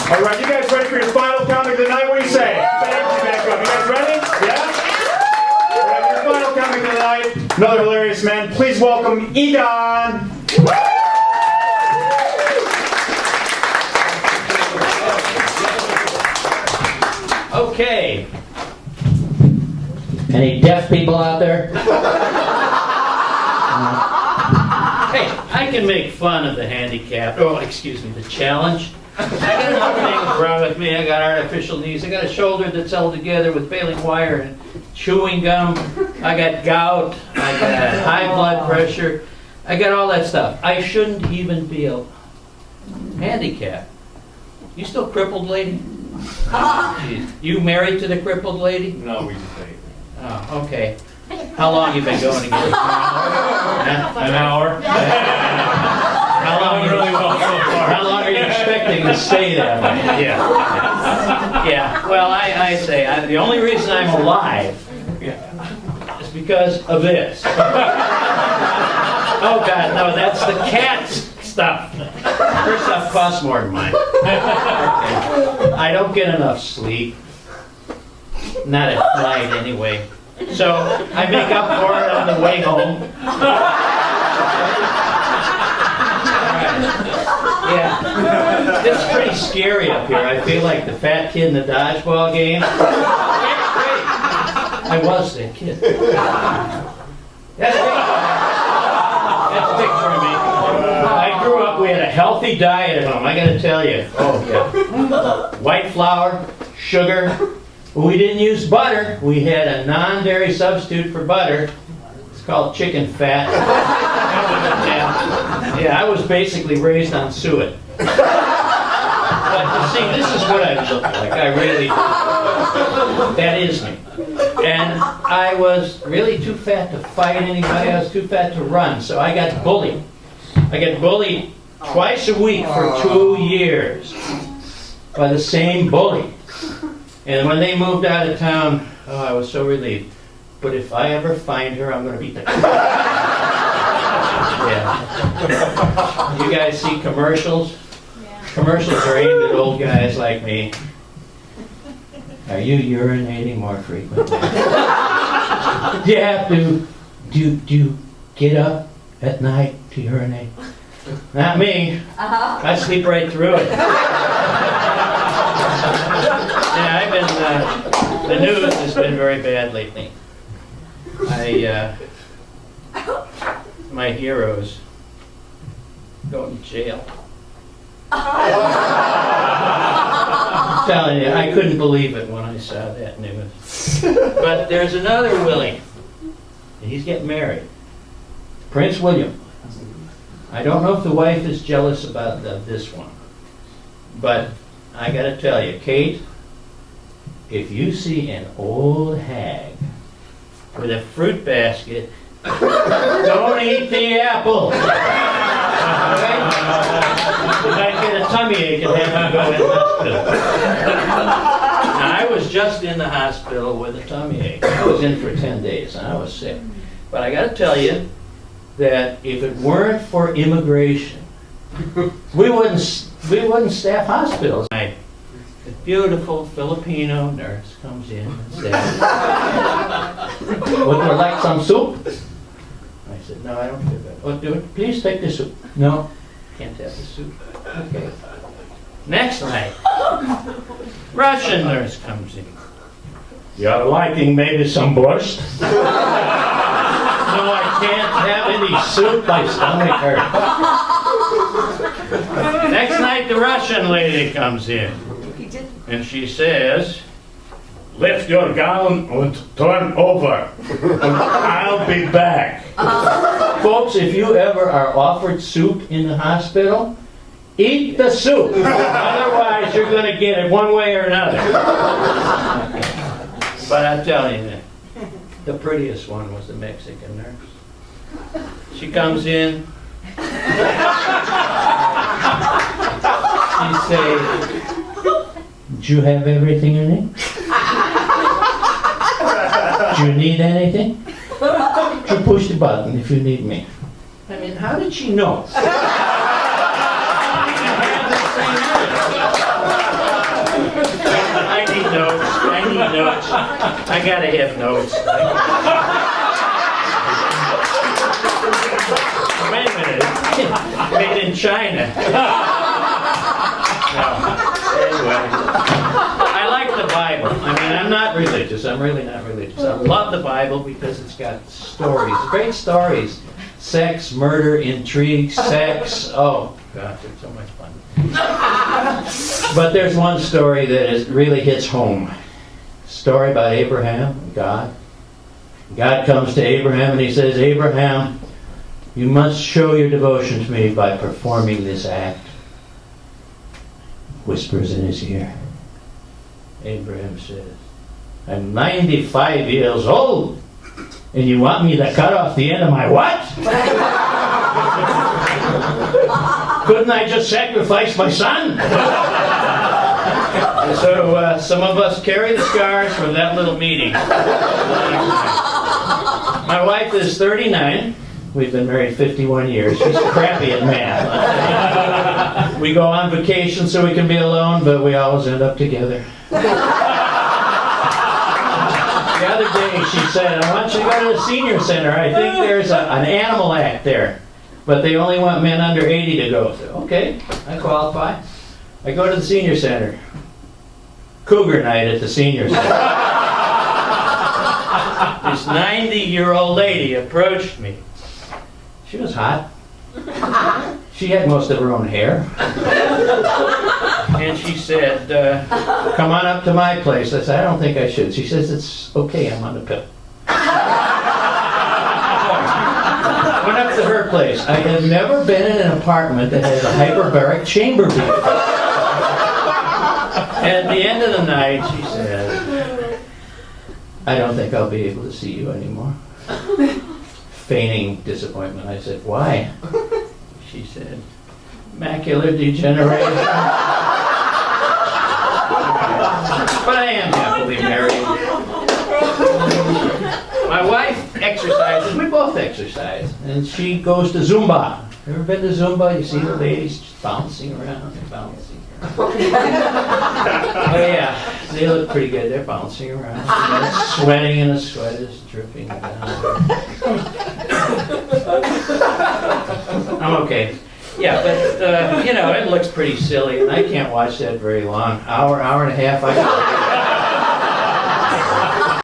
All right, you guys ready for your final comic of the night? What do you say? Thank you, back up. You guys ready? Yeah? All right, your final comic of the night, another hilarious man. Please welcome Egon. Okay. Any deaf people out there? Hey, I can make fun of the handicap. Oh, excuse me, the challenge. I got enough things wrong with me. I got artificial knees. I got a shoulder that's held together with baling wire and chewing gum. I got gout. I got high blood pressure. I got all that stuff. I shouldn't even be a handicap. You still crippled, lady? You married to the crippled lady? No, we just ate. Oh, okay. How long you been going together? An hour. How long really well so far. How long are you expecting to stay that way? Yeah. Yeah. Well, I say the only reason I'm alive is because of this. Oh God, no, that's the cat's stuff. Her stuff costs more than mine. I don't get enough sleep. Not at night, anyway. So I make up for it on the way home. Yeah, it's pretty scary up here. I feel like the fat kid in the dodgeball game. I was that kid. That's big for me. I grew up, we had a healthy diet at home, I gotta tell you. Oh, yeah. White flour, sugar. We didn't use butter. We had a non-dairy substitute for butter. It's called chicken fat. Yeah, I was basically raised on suet. But you see, this is what I look like. I really, that is me. And I was really too fat to fight anybody. I was too fat to run. So I got bullied. I got bullied twice a week for 2 years by the same bully. And when they moved out of town, oh, I was so relieved. But if I ever find her, I'm going to beat the crap. Yeah. You guys see commercials? Yeah. Commercials are aimed at old guys like me. Are you urinating more frequently? Do you have to, do you get up at night to urinate? Not me. I sleep right through it. Yeah, I've been, the news has been very bad lately. My heroes going to jail. I'm telling you, I couldn't believe it when I saw that news. But there's another Willie, and he's getting married. Prince William. I don't know if the wife is jealous about this one, but I gotta tell you, Kate, if you see an old hag with a fruit basket, don't eat the apple. Right? You might get a tummy ache and have to go in the hospital. Now, I was just in the hospital with a tummy ache. I was in for 10 days and I was sick. But I gotta tell you that if it weren't for immigration, we wouldn't staff hospitals. The beautiful Filipino nurse comes in and says, "Would you like some soup?" I said, "No, I don't do that." "Oh, please take the soup." "No, can't have the soup." Okay. Next night, Russian nurse comes in. "You're liking maybe some borscht?" "No, I can't have any soup. My stomach hurts." Next night, the Russian lady comes in. And she says, "Lift your gown and turn over. I'll be back." Folks, if you ever are offered soup in the hospital, eat the soup. Otherwise, you're going to get it one way or another. But I'm telling you, the prettiest one was the Mexican nurse. She comes in. She says, "Do you have everything you need? Do you need anything? You push the button if you need me." I mean, how did she know? notes. I gotta have notes. Wait a minute. Made in China. No. Anyway. I like the Bible. I mean, I'm not religious. I'm really not religious. I love the Bible because it's got stories. Great stories. Sex, murder, intrigue, sex. Oh, gosh, it's so much fun. But there's one story that really hits home. Story about Abraham and God. God comes to Abraham and he says, Abraham, you must show your devotion to me by performing this act. Whispers in his ear. Abraham says, I'm 95 years old, and you want me to cut off the end of my what? Couldn't I just sacrifice my son? So some of us carry the scars from that little meeting. My wife is 39. We've been married 51 years. She's crappy at math. We go on vacation so we can be alone, but we always end up together. The other day she said, I want you to go to the senior center. I think there's an animal act there, but they only want men under 80 to go. So, okay, I qualify. I go to the senior center. Cougar night at the senior center. This 90-year-old lady approached me. She was hot. She had most of her own hair. And she said, come on up to my place. I said, I don't think I should. She says, it's okay, I'm on the pill. I went up to her place. I have never been in an apartment that has a hyperbaric chamber beat. At the end of the night, she said, I don't think I'll be able to see you anymore. Feigning disappointment. I said, why? She said, macular degeneration. But I am happily married. My wife exercises. We both exercise. And she goes to Zumba. Ever been to Zumba? You see the ladies just bouncing around and bouncing. Oh yeah, they look pretty good. They're bouncing around. They're sweating and the sweat is dripping down. I'm okay. Yeah, but it looks pretty silly, and I can't watch that very long. Hour and a half.